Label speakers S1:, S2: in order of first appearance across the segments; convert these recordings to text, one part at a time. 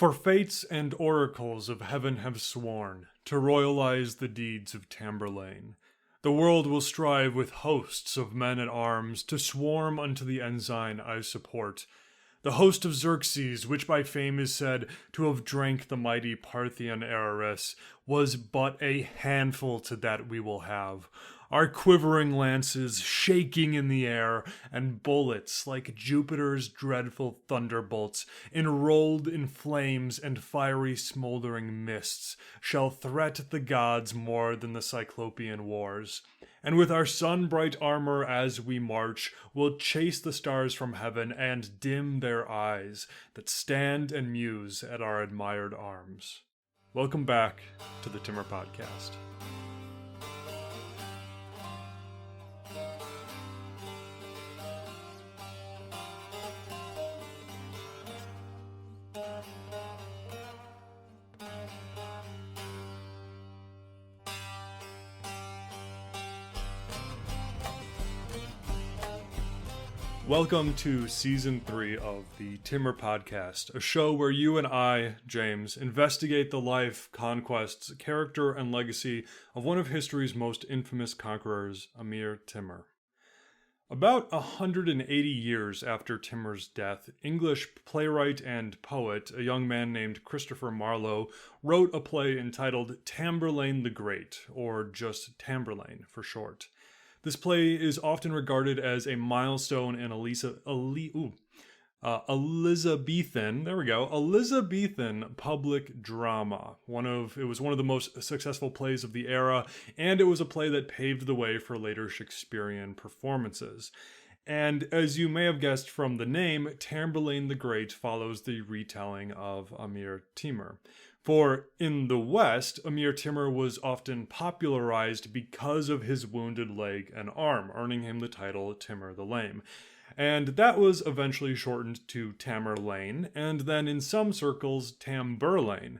S1: For fates and oracles of heaven have sworn to royalize the deeds of Tamburlaine. The world will strive with hosts of men at arms to swarm unto the ensign I support. The host of Xerxes, which by fame is said to have drank the mighty Parthian Araris, was but a handful to that we will have. Our quivering lances shaking in the air, and bullets like Jupiter's dreadful thunderbolts, enrolled in flames and fiery smoldering mists, shall threat the gods more than the Cyclopean wars. And with our sun-bright armor as we march, we'll chase the stars from heaven and dim their eyes that stand and muse at our admired arms. Welcome back to the Timur Podcast. Welcome to Season 3 of the Timur Podcast, a show where you and I, James, investigate the life, conquests, character, and legacy of one of history's most infamous conquerors, Emir Timur. About 180 years after Timur's death, English playwright and poet, a young man named Christopher Marlowe, wrote a play entitled Tamburlaine the Great, or just Tamburlaine for short. This play is often regarded as a milestone in Elizabethan public drama. It was one of the most successful plays of the era, and it was a play that paved the way for later Shakespearean performances. And as you may have guessed from the name, Tamburlaine the Great follows the retelling of Emir Timur. For in the West, Emir Timur was often popularized because of his wounded leg and arm, earning him the title Timur the Lame. And that was eventually shortened to Tamerlane, and then in some circles, Tamburlaine.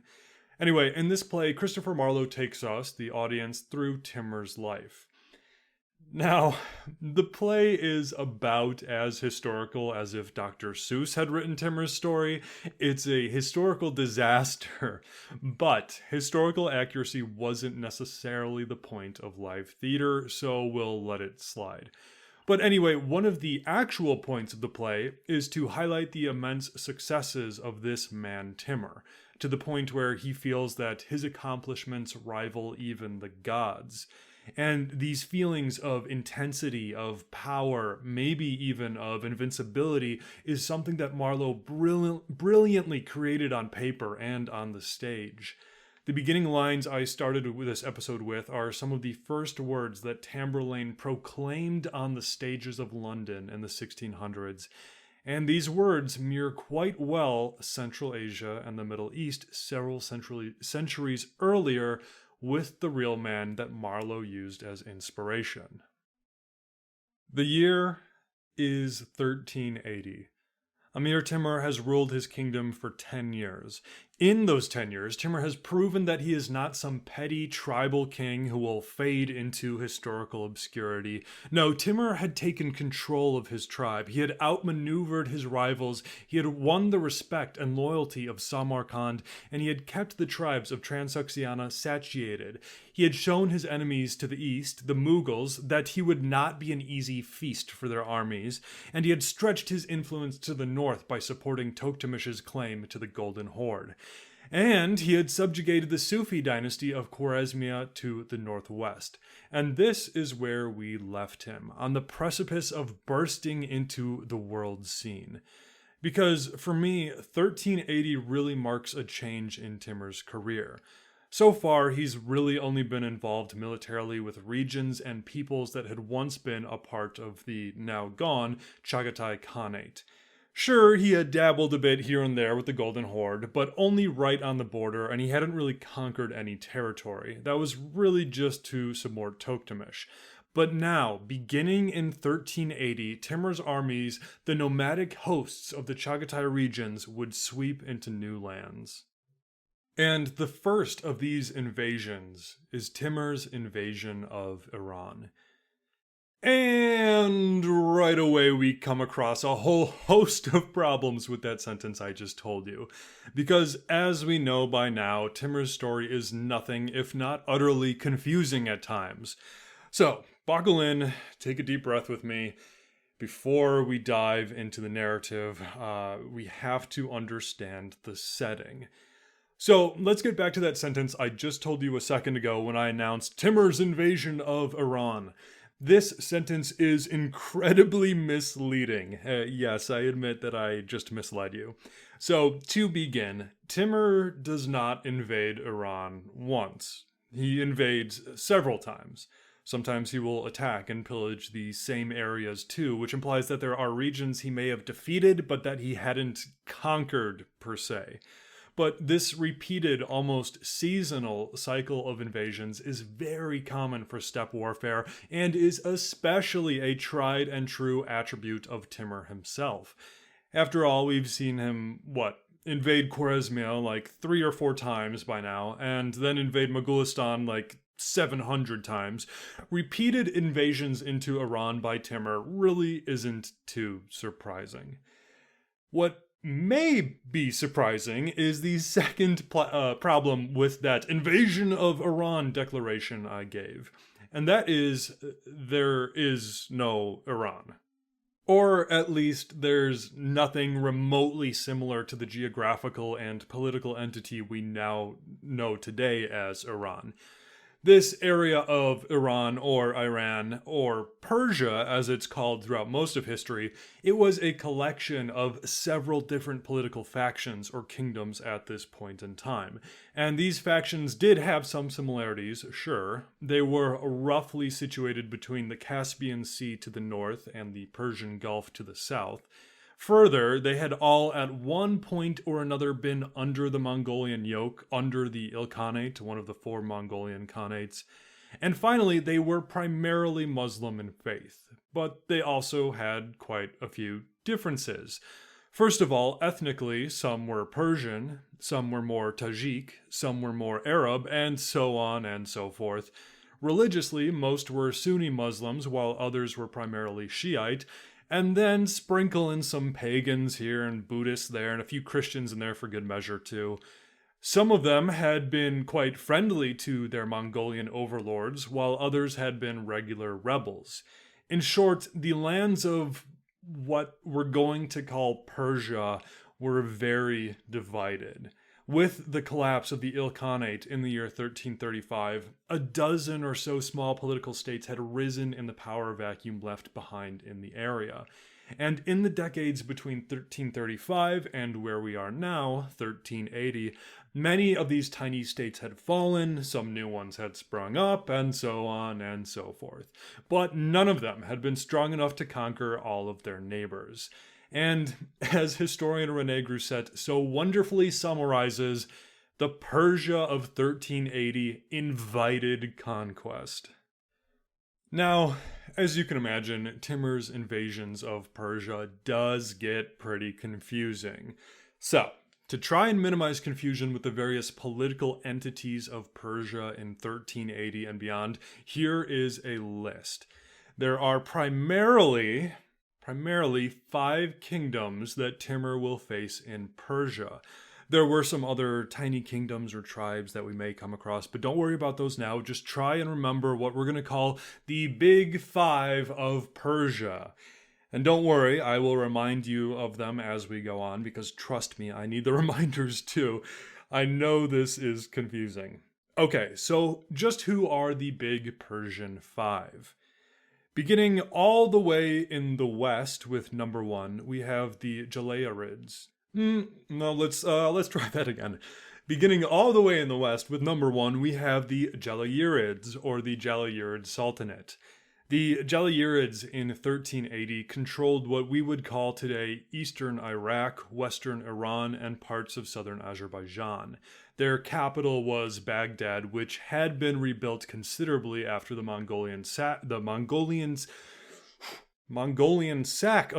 S1: Anyway, in this play, Christopher Marlowe takes us, the audience, through Timur's life. Now, the play is about as historical as if Dr. Seuss had written Timur's story. It's a historical disaster, but historical accuracy wasn't necessarily the point of live theater, so we'll let it slide. But anyway, one of the actual points of the play is to highlight the immense successes of this man Timur, to the point where he feels that his accomplishments rival even the gods. And these feelings of intensity, of power, maybe even of invincibility, is something that Marlowe brilliantly created on paper and on the stage. The beginning lines I started with this episode with are some of the first words that Tamburlaine proclaimed on the stages of London in the 1600s. And these words mirror quite well Central Asia and the Middle East several centuries earlier, with the real man that Marlowe used as inspiration. The year is 1380. Emir Timur has ruled his kingdom for 10 years. In those 10 years, Timur has proven that he is not some petty tribal king who will fade into historical obscurity. No, Timur had taken control of his tribe. He had outmaneuvered his rivals. He had won the respect and loyalty of Samarkand, and he had kept the tribes of Transoxiana satiated. He had shown his enemies to the east, the Mughals, that he would not be an easy feast for their armies, and he had stretched his influence to the north by supporting Toktamish's claim to the Golden Horde. And he had subjugated the Sufi dynasty of Khwarezmia to the northwest. And this is where we left him, on the precipice of bursting into the world scene. Because for me, 1380 really marks a change in Timur's career. So far, he's really only been involved militarily with regions and peoples that had once been a part of the now gone Chagatai Khanate. Sure, he had dabbled a bit here and there with the Golden Horde, but only right on the border, and he hadn't really conquered any territory. That was really just to support Toktamish. But now, beginning in 1380, Timur's armies, the nomadic hosts of the Chagatai regions, would sweep into new lands. And the first of these invasions is Timur's invasion of Iran. And right away we come across a whole host of problems with that sentence I just told you. Because as we know by now, Timur's story is nothing if not utterly confusing at times. So, buckle in, take a deep breath with me. Before we dive into the narrative, we have to understand the setting. So let's get back to that sentence I just told you a second ago when I announced Timur's invasion of Iran. This sentence is incredibly misleading. Yes, I admit that I just misled you. So, to begin, Timur does not invade Iran once. He invades several times. Sometimes he will attack and pillage the same areas too, which implies that there are regions he may have defeated, but that he hadn't conquered per se. But this repeated, almost seasonal cycle of invasions is very common for steppe warfare and is especially a tried and true attribute of Timur himself. After all, we've seen him, invade Khwarezmia like 3 or 4 times by now, and then invade Mogulistan like 700 times. Repeated invasions into Iran by Timur really isn't too surprising. What may be surprising is the second problem with that invasion of Iran declaration I gave. And that is, there is no Iran. Or at least there's nothing remotely similar to the geographical and political entity we now know today as Iran. This area of Iran, or Iran, or Persia, as it's called throughout most of history, it was a collection of several different political factions or kingdoms at this point in time. And these factions did have some similarities, sure. They were roughly situated between the Caspian Sea to the north and the Persian Gulf to the south. Further, they had all at one point or another been under the Mongolian yoke, under the Ilkhanate, one of the 4 Mongolian khanates. And finally, they were primarily Muslim in faith, but they also had quite a few differences. First of all, ethnically, some were Persian, some were more Tajik, some were more Arab, and so on and so forth. Religiously, most were Sunni Muslims, while others were primarily Shiite. And then sprinkle in some pagans here and Buddhists there and a few Christians in there for good measure too. Some of them had been quite friendly to their Mongolian overlords, while others had been regular rebels. In short, the lands of what we're going to call Persia were very divided. With the collapse of the Ilkhanate in the year 1335, a dozen or so small political states had risen in the power vacuum left behind in the area. And in the decades between 1335 and where we are now, 1380, many of these tiny states had fallen, some new ones had sprung up, and so on and so forth. But none of them had been strong enough to conquer all of their neighbors. And as historian René Grousset so wonderfully summarizes, the Persia of 1380 invited conquest. Now, as you can imagine, Timur's invasions of Persia does get pretty confusing. So, to try and minimize confusion with the various political entities of Persia in 1380 and beyond, here is a list. There are primarily 5 kingdoms that Timur will face in Persia. There were some other tiny kingdoms or tribes that we may come across, but don't worry about those now. Just try and remember what we're going to call the Big 5 of Persia. And don't worry, I will remind you of them as we go on, because trust me, I need the reminders too. I know this is confusing. Okay, so just who are the Big Persian 5? Beginning all the way in the west with number 1, we have the Jalayirids. Let's try that again. Beginning all the way in the west with number 1, we have the Jalayirids, or the Jalayirid Sultanate. The Jalayirids in 1380 controlled what we would call today eastern Iraq, western Iran, and parts of southern Azerbaijan. Their capital was Baghdad, which had been rebuilt considerably after the Mongolian sack of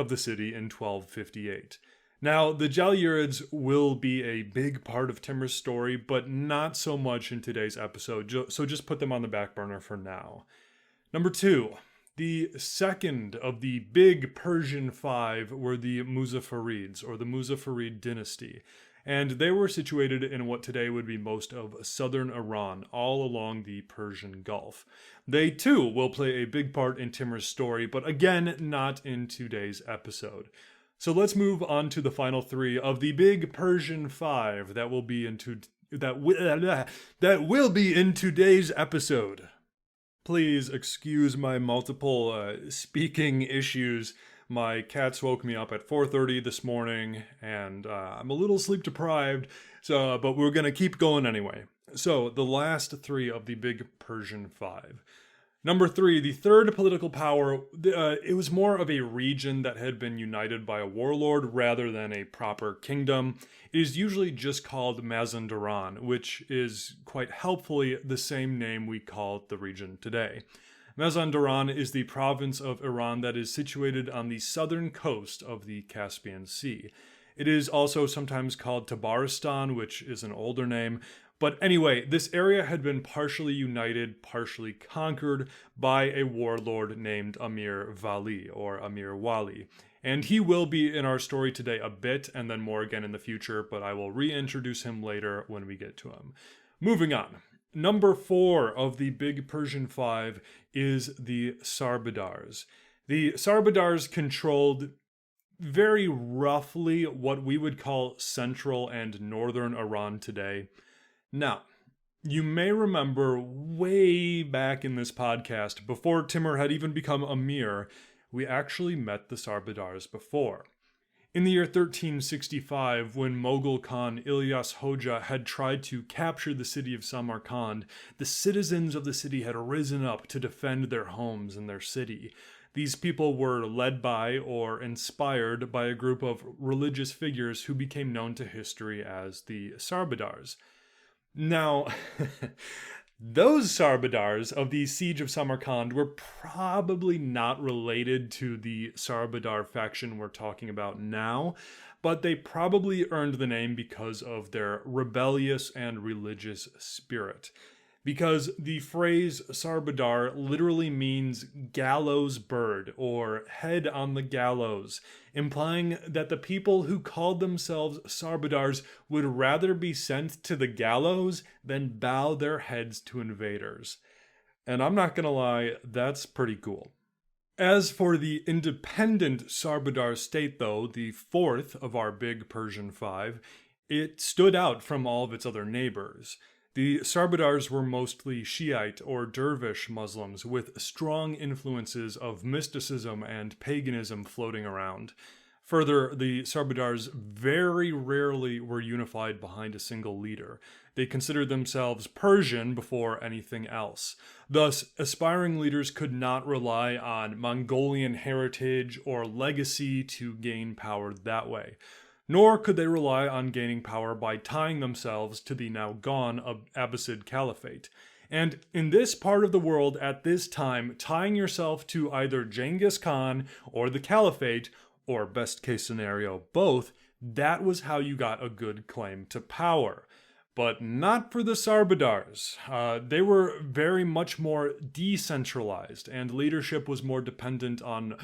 S1: the city in 1258. Now, the Jalayirids will be a big part of Timur's story, but not so much in today's episode, so just put them on the back burner for now. Number 2, The second of the big Persian five were the Muzaffarids, or the Muzaffarid dynasty, and they were situated in what today would be most of southern Iran, all along the Persian Gulf. They too will play a big part in Timur's story, but again, not in today's episode. So let's move on to the final three of the big Persian five that will be in today's episode. Please excuse my multiple speaking issues. My cats woke me up at 4:30 this morning, and I'm a little sleep deprived, but we're going to keep going anyway. So, the last three of the big Persian five. Number three, the third political power, it was more of a region that had been united by a warlord rather than a proper kingdom. It is usually just called Mazandaran, which is quite helpfully the same name we call the region today. Mazandaran is the province of Iran that is situated on the southern coast of the Caspian Sea. It is also sometimes called Tabaristan, which is an older name. But anyway, this area had been partially united, partially conquered by a warlord named Amir Vali, or Amir Wali. And he will be in our story today a bit, and then more again in the future, but I will reintroduce him later when we get to him. Moving on. Number four of the big Persian five is the Sarbadars. The Sarbadars controlled very roughly what we would call central and northern Iran today. Now, you may remember way back in this podcast, before Timur had even become Amir, we actually met the Sarbadars before. In the year 1365, when Mughal Khan Ilyas Hoja had tried to capture the city of Samarkand, the citizens of the city had risen up to defend their homes and their city. These people were led by or inspired by a group of religious figures who became known to history as the Sarbadars. Now, those Sarbadars of the siege of Samarkand were probably not related to the Sarbadar faction we're talking about now, but they probably earned the name because of their rebellious and religious spirit. Because the phrase Sarbadar literally means gallows bird, or head on the gallows, implying that the people who called themselves Sarbadars would rather be sent to the gallows than bow their heads to invaders. And I'm not gonna lie, that's pretty cool. As for the independent Sarbadar state though, the fourth of our big Persian five, it stood out from all of its other neighbors. The Sarbadars were mostly Shiite or Dervish Muslims with strong influences of mysticism and paganism floating around. Further, the Sarbadars very rarely were unified behind a single leader. They considered themselves Persian before anything else. Thus, aspiring leaders could not rely on Mongolian heritage or legacy to gain power that way. Nor could they rely on gaining power by tying themselves to the now gone Abbasid Caliphate. And in this part of the world at this time, tying yourself to either Genghis Khan or the Caliphate, or best case scenario, both, that was how you got a good claim to power. But not for the Sarbadars. They were very much more decentralized, and leadership was more dependent on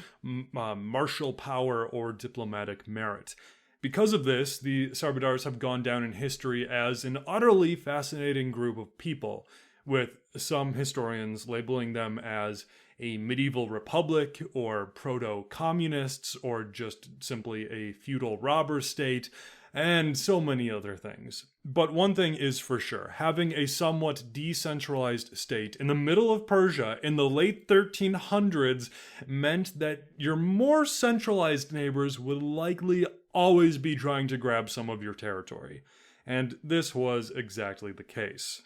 S1: martial power or diplomatic merit. Because of this, the Sarbadars have gone down in history as an utterly fascinating group of people, with some historians labeling them as a medieval republic, or proto-communists, or just simply a feudal robber state, and so many other things. But one thing is for sure, having a somewhat decentralized state in the middle of Persia in the late 1300s meant that your more centralized neighbors would likely always be trying to grab some of your territory. And this was exactly the case.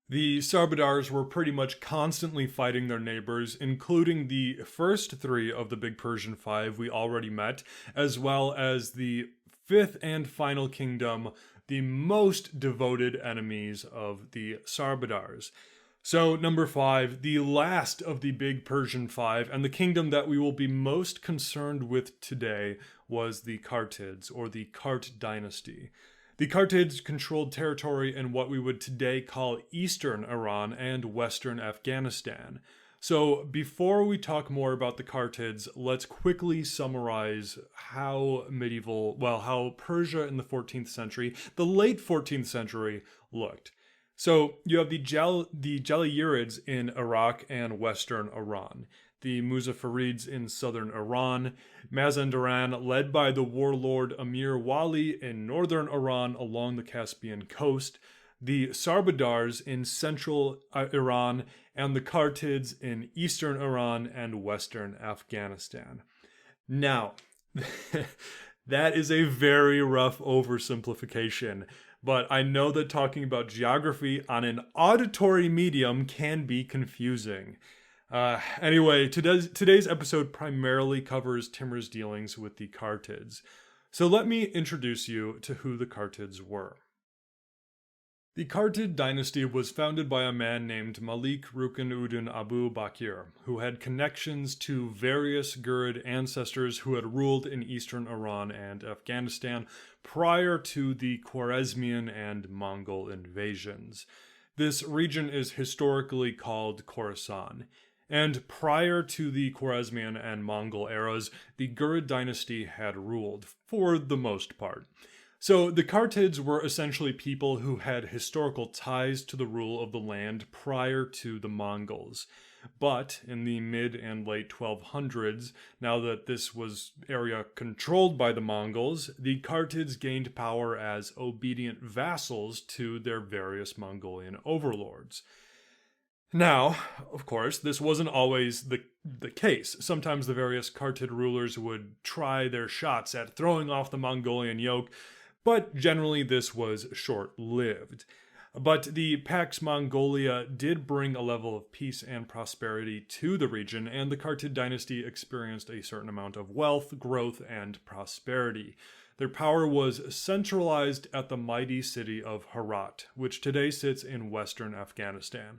S1: The Sarbadars were pretty much constantly fighting their neighbors, including the first three of the big Persian five we already met, as well as the fifth and final kingdom, the most devoted enemies of the Sarbadars. So, number five, the last of the big Persian five, and the kingdom that we will be most concerned with today was the Kartids, or the Kartid Dynasty. The Kartids controlled territory in what we would today call eastern Iran and western Afghanistan. So before we talk more about the Kartids, let's quickly summarize how how Persia in the 14th century, the late 14th century, looked. So you have the Jalayirids in Iraq and western Iran, the Muzaffarids in southern Iran, Mazandaran led by the warlord Amir Wali in northern Iran along the Caspian coast, the Sarbadars in central Iran, and the Kartids in eastern Iran and western Afghanistan. Now, that is a very rough oversimplification, but I know that talking about geography on an auditory medium can be confusing. Anyway, today's episode primarily covers Timur's dealings with the Kartids. So let me introduce you to who the Kartids were. The Kartid dynasty was founded by a man named Malik Rukn-uddin Abu Bakr, who had connections to various Ghurid ancestors who had ruled in eastern Iran and Afghanistan prior to the Khwarezmian and Mongol invasions. This region is historically called Khorasan, and prior to the Khwarezmian and Mongol eras, the Ghurid dynasty had ruled, for the most part. So the Kartids were essentially people who had historical ties to the rule of the land prior to the Mongols. But in the mid and late 1200s, now that this was area controlled by the Mongols, the Kartids gained power as obedient vassals to their various Mongolian overlords. Now, of course, this wasn't always the case. Sometimes the various Kartid rulers would try their shots at throwing off the Mongolian yoke, but generally this was short-lived. But the Pax Mongolia did bring a level of peace and prosperity to the region, and the Kartid dynasty experienced a certain amount of wealth, growth, and prosperity. Their power was centralized at the mighty city of Herat, which today sits in western Afghanistan.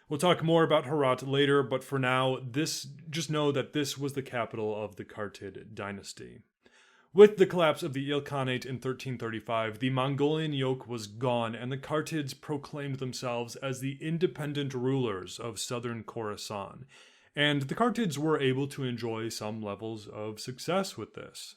S1: We'll talk more about Herat later, but for now, just know that this was the capital of the Kartid dynasty. With the collapse of the Ilkhanate in 1335, the Mongolian yoke was gone, and the Kartids proclaimed themselves as the independent rulers of southern Khorasan. And the Kartids were able to enjoy some levels of success with this.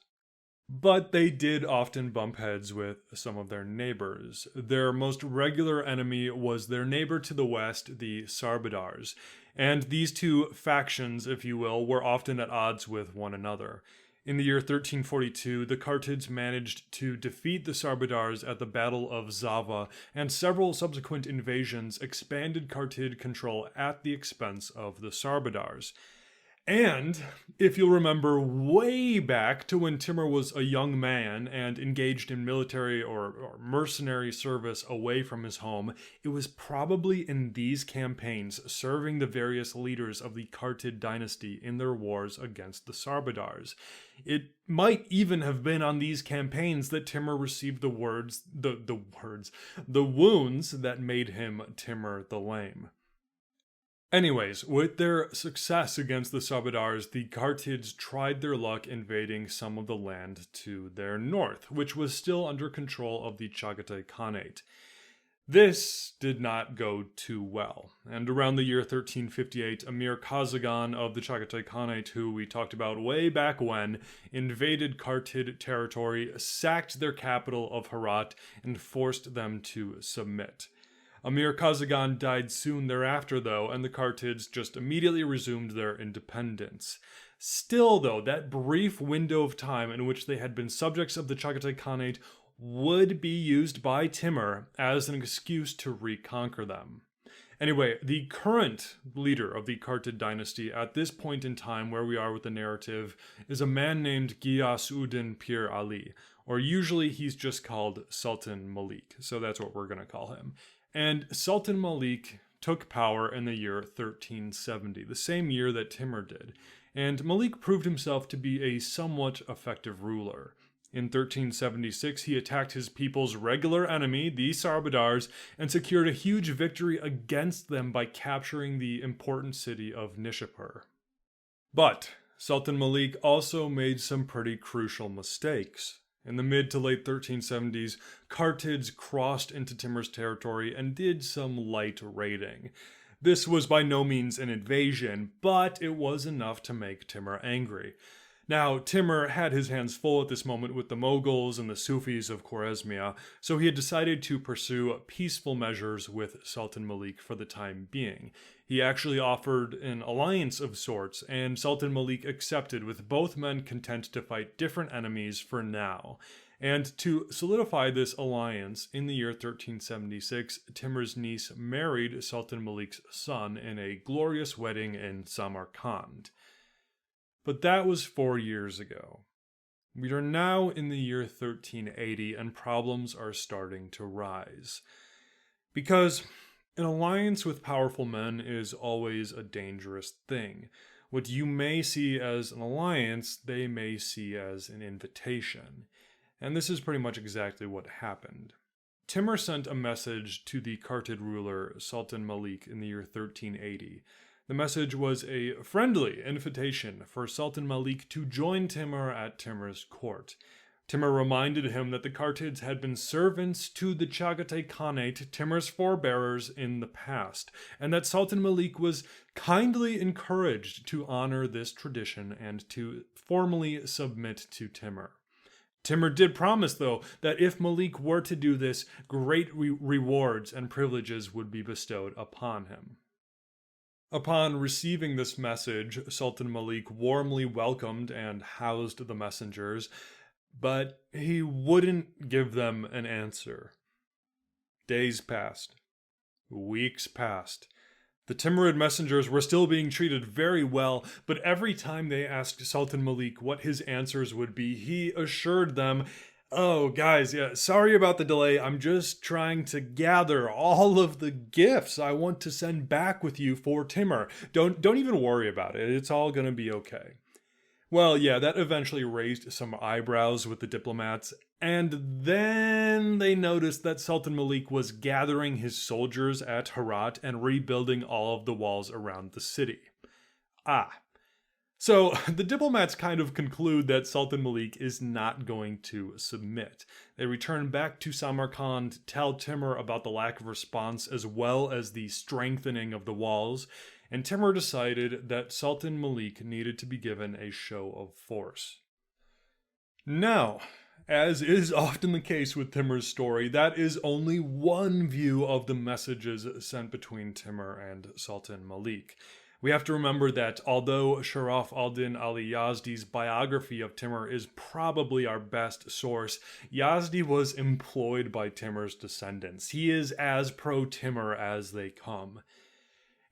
S1: But they did often bump heads with some of their neighbors. Their most regular enemy was their neighbor to the west, the Sarbadars. And these two factions, if you will, were often at odds with one another. In the year 1342, the Kartids managed to defeat the Sarbadars at the Battle of Zava, and several subsequent invasions expanded Kartid control at the expense of the Sarbadars. And, if you'll remember way back to when Timur was a young man and engaged in military or mercenary service away from his home, it was probably in these campaigns serving the various leaders of the Kartid dynasty in their wars against the Sarbadars. It might even have been on these campaigns that Timur received the wounds that made him Timur the Lame. Anyways, with their success against the Sarbadars, the Kartids tried their luck invading some of the land to their north, which was still under control of the Chagatai Khanate. This did not go too well, and around the year 1358, Amir Khazagan of the Chagatai Khanate, who we talked about way back when, invaded Kartid territory, sacked their capital of Herat, and forced them to submit. Amir Khazagan died soon thereafter, though, and the Kartids just immediately resumed their independence. Still, though, that brief window of time in which they had been subjects of the Chagatai Khanate would be used by Timur as an excuse to reconquer them. Anyway, the current leader of the Kartid dynasty at this point in time where we are with the narrative is a man named Ghiyas-uddin Pir Ali, or usually he's just called Sultan Malik, so that's what we're going to call him. And Sultan Malik took power in the year 1370, the same year that Timur did, and Malik proved himself to be a somewhat effective ruler. In 1376, he attacked his people's regular enemy, the Sarbadars, and secured a huge victory against them by capturing the important city of Nishapur. But Sultan Malik also made some pretty crucial mistakes. In the mid to late 1370s, Kartids crossed into Timur's territory and did some light raiding. This was by no means an invasion, but it was enough to make Timur angry. Now, Timur had his hands full at this moment with the Moguls and the Sufis of Khwarezmia, so he had decided to pursue peaceful measures with Sultan Malik for the time being. He actually offered an alliance of sorts, and Sultan Malik accepted, with both men content to fight different enemies for now. And to solidify this alliance, in the year 1376, Timur's niece married Sultan Malik's son in a glorious wedding in Samarkand. But that was 4 years ago. We are now in the year 1380, and problems are starting to rise. Because an alliance with powerful men is always a dangerous thing. What you may see as an alliance, they may see as an invitation. And this is pretty much exactly what happened. Timur sent a message to the Kartid ruler Sultan Malik in the year 1380. The message was a friendly invitation for Sultan Malik to join Timur at Timur's court. Timur reminded him that the Kartids had been servants to the Chagatai Khanate, Timur's forebearers, in the past, and that Sultan Malik was kindly encouraged to honor this tradition and to formally submit to Timur. Timur did promise, though, that if Malik were to do this, great rewards and privileges would be bestowed upon him. Upon receiving this message, Sultan Malik warmly welcomed and housed the messengers, but he wouldn't give them an answer. Days passed. Weeks passed. The Timurid messengers were still being treated very well, but every time they asked Sultan Malik what his answers would be, he assured them, "Oh, guys, yeah, sorry about the delay. I'm just trying to gather all of the gifts I want to send back with you for Timur. Don't even worry about it. It's all going to be okay." Well, yeah, that eventually raised some eyebrows with the diplomats, and then they noticed that Sultan Malik was gathering his soldiers at Herat and rebuilding all of the walls around the city. So the diplomats kind of conclude that Sultan Malik is not going to submit. They return back to Samarkand, tell Timur about the lack of response as well as the strengthening of the walls, and Timur decided that Sultan Malik needed to be given a show of force. Now, as is often the case with Timur's story, that is only one view of the messages sent between Timur and Sultan Malik. We have to remember that although Sharaf al-Din Ali Yazdi's biography of Timur is probably our best source, Yazdi was employed by Timur's descendants. He is as pro-Timur as they come.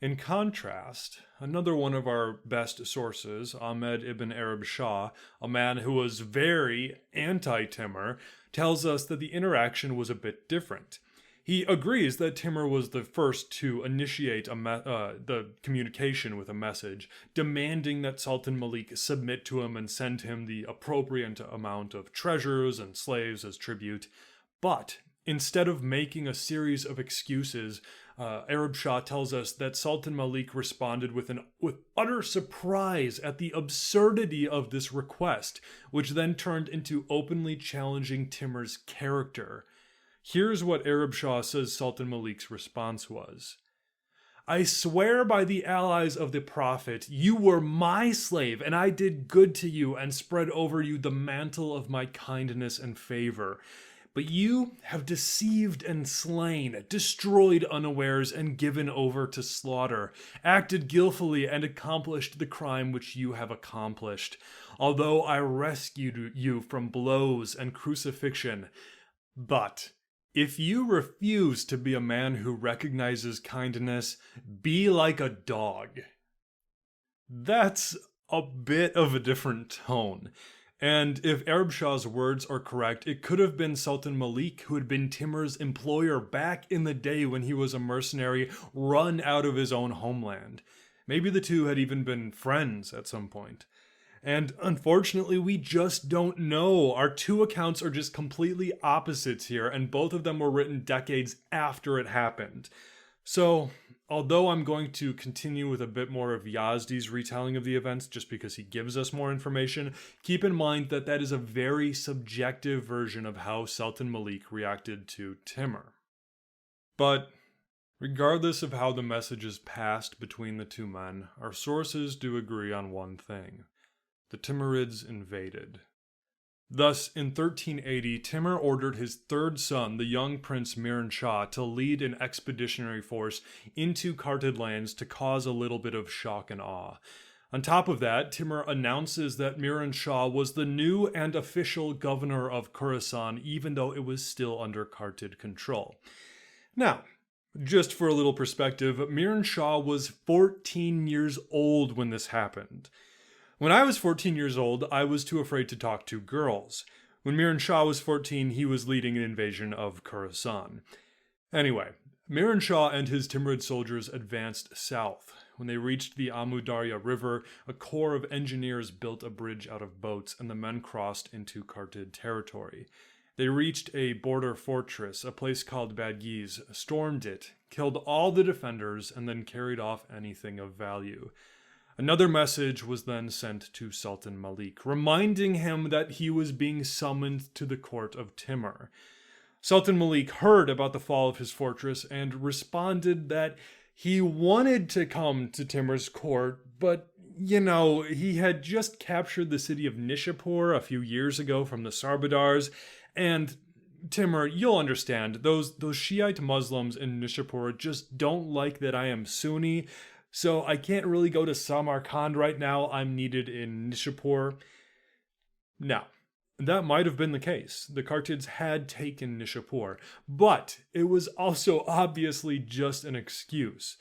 S1: In contrast, another one of our best sources, Ahmed ibn Arab Shah, a man who was very anti-Timur, tells us that the interaction was a bit different. He agrees that Timur was the first to initiate the communication with a message, demanding that Sultan Malik submit to him and send him the appropriate amount of treasures and slaves as tribute. But instead of making a series of excuses, Arab Shah tells us that Sultan Malik responded with utter surprise at the absurdity of this request, which then turned into openly challenging Timur's character. Here's what Arab Shah says Sultan Malik's response was. "I swear by the allies of the Prophet, you were my slave, and I did good to you and spread over you the mantle of my kindness and favor. But you have deceived and slain, destroyed unawares and given over to slaughter, acted guiltfully and accomplished the crime which you have accomplished. Although I rescued you from blows and crucifixion, but if you refuse to be a man who recognizes kindness, be like a dog." That's a bit of a different tone. And if Arab Shah's words are correct, it could have been Sultan Malik who had been Timur's employer back in the day when he was a mercenary run out of his own homeland. Maybe the two had even been friends at some point. And unfortunately, we just don't know. Our two accounts are just completely opposites here, and both of them were written decades after it happened. So, although I'm going to continue with a bit more of Yazdi's retelling of the events just because he gives us more information, keep in mind that that is a very subjective version of how Sultan Malik reacted to Timur. But Regardless of how the messages passed between the two men, our sources do agree on one thing. The Timurids invaded. Thus, in 1380, Timur ordered his third son, the young Prince Miran Shah, to lead an expeditionary force into Kartid lands to cause a little bit of shock and awe. On top of that, Timur announces that Miran Shah was the new and official governor of Khorasan, even though it was still under Kartid control. Now, just for a little perspective, Miran Shah was 14 years old when this happened. When I was 14 years old, I was too afraid to talk to girls. When Miran Shah was 14, he was leading an invasion of Khorasan. Anyway, Miran Shah and his Timurid soldiers advanced south. When they reached the Amu Darya River, a corps of engineers built a bridge out of boats, and the men crossed into Kartid territory. They reached a border fortress, a place called Badgiz, stormed it, killed all the defenders, and then carried off anything of value. Another message was then sent to Sultan Malik, reminding him that he was being summoned to the court of Timur. Sultan Malik heard about the fall of his fortress and responded that he wanted to come to Timur's court, but, he had just captured the city of Nishapur a few years ago from the Sarbadars, and Timur, you'll understand, those Shiite Muslims in Nishapur just don't like that I am Sunni, so I can't really go to Samarkand right now. I'm needed in Nishapur. Now, that might have been the case. The Kartids had taken Nishapur, but it was also obviously just an excuse.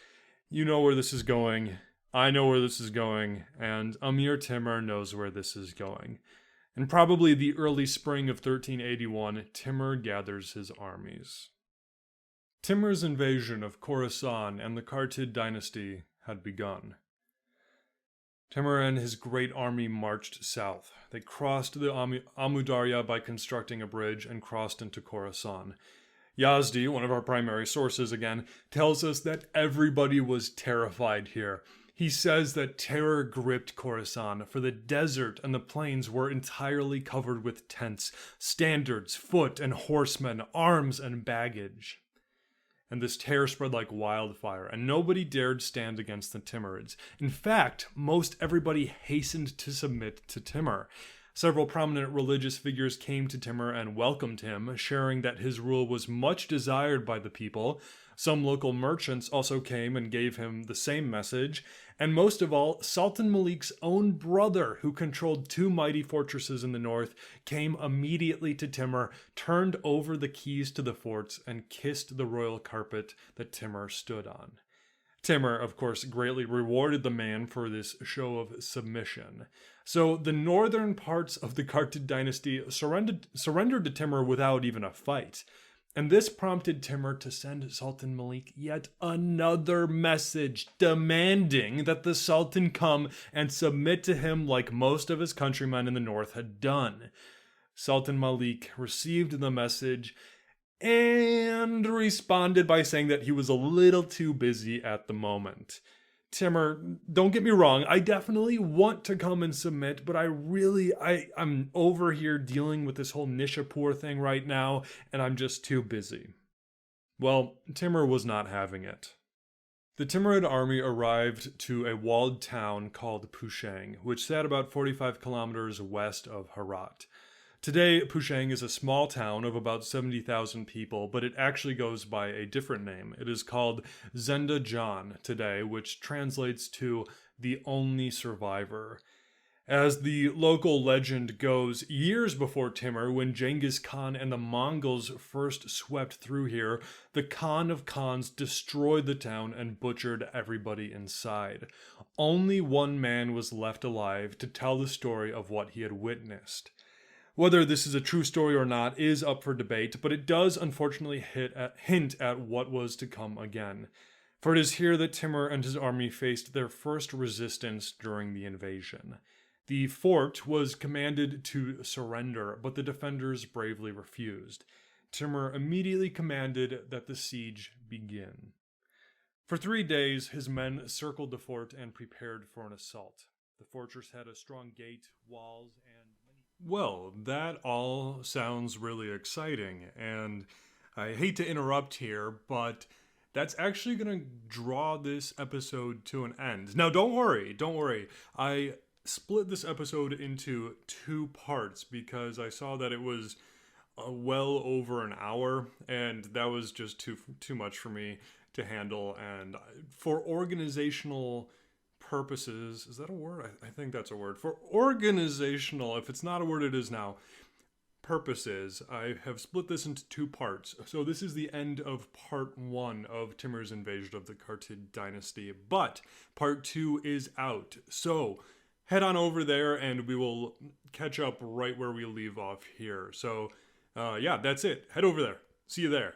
S1: You know where this is going, I know where this is going, and Amir Timur knows where this is going. In probably the early spring of 1381, Timur gathers his armies. Timur's invasion of Khorasan and the Kartid dynasty had begun. Timur and his great army marched south. They crossed the Amu Darya by constructing a bridge and crossed into Khorasan. Yazdi, one of our primary sources again, tells us that everybody was terrified here. He says that terror gripped Khorasan, for the desert and the plains were entirely covered with tents, standards, foot and horsemen, arms and baggage. And this terror spread like wildfire, and nobody dared stand against the Timurids. In fact, most everybody hastened to submit to Timur. Several prominent religious figures came to Timur and welcomed him, sharing that his rule was much desired by the people. Some local merchants also came and gave him the same message. And most of all, Sultan Malik's own brother, who controlled two mighty fortresses in the north, came immediately to Timur, turned over the keys to the forts, and kissed the royal carpet that Timur stood on. Timur, of course, greatly rewarded the man for this show of submission. So the northern parts of the Kartid dynasty surrendered to Timur without even a fight. And this prompted Timur to send Sultan Malik yet another message demanding that the Sultan come and submit to him like most of his countrymen in the north had done. Sultan Malik received the message and responded by saying that he was a little too busy at the moment. Timur, don't get me wrong, I definitely want to come and submit, but I'm over here dealing with this whole Nishapur thing right now, and I'm just too busy. Well, Timur was not having it. The Timurid army arrived to a walled town called Pushang, which sat about 45 kilometers west of Herat. Today, Pushang is a small town of about 70,000 people, but it actually goes by a different name. It is called Zendajan today, which translates to the only survivor. As the local legend goes, years before Timur, when Genghis Khan and the Mongols first swept through here, the Khan of Khans destroyed the town and butchered everybody inside. Only one man was left alive to tell the story of what he had witnessed. Whether this is a true story or not is up for debate, but it does unfortunately hint at what was to come again. For it is here that Timur and his army faced their first resistance during the invasion. The fort was commanded to surrender, but the defenders bravely refused. Timur immediately commanded that the siege begin. For 3 days, his men circled the fort and prepared for an assault. The fortress had a strong gate, walls, and well, that all sounds really exciting, and I hate to interrupt here, but that's actually going to draw this episode to an end. Now, don't worry. I split this episode into 2 parts because I saw that it was well over an hour, and that was just too much for me to handle. And for organizational purposes, is that a word? I think that's a word. For organizational, if it's not a word, it is now, purposes, I have split this into 2 parts. So this is the end of part 1 of Timur's invasion of the Kartid Dynasty, but part 2 is out. So head on over there and we will catch up right where we leave off here. So yeah, that's it. Head over there. See you there.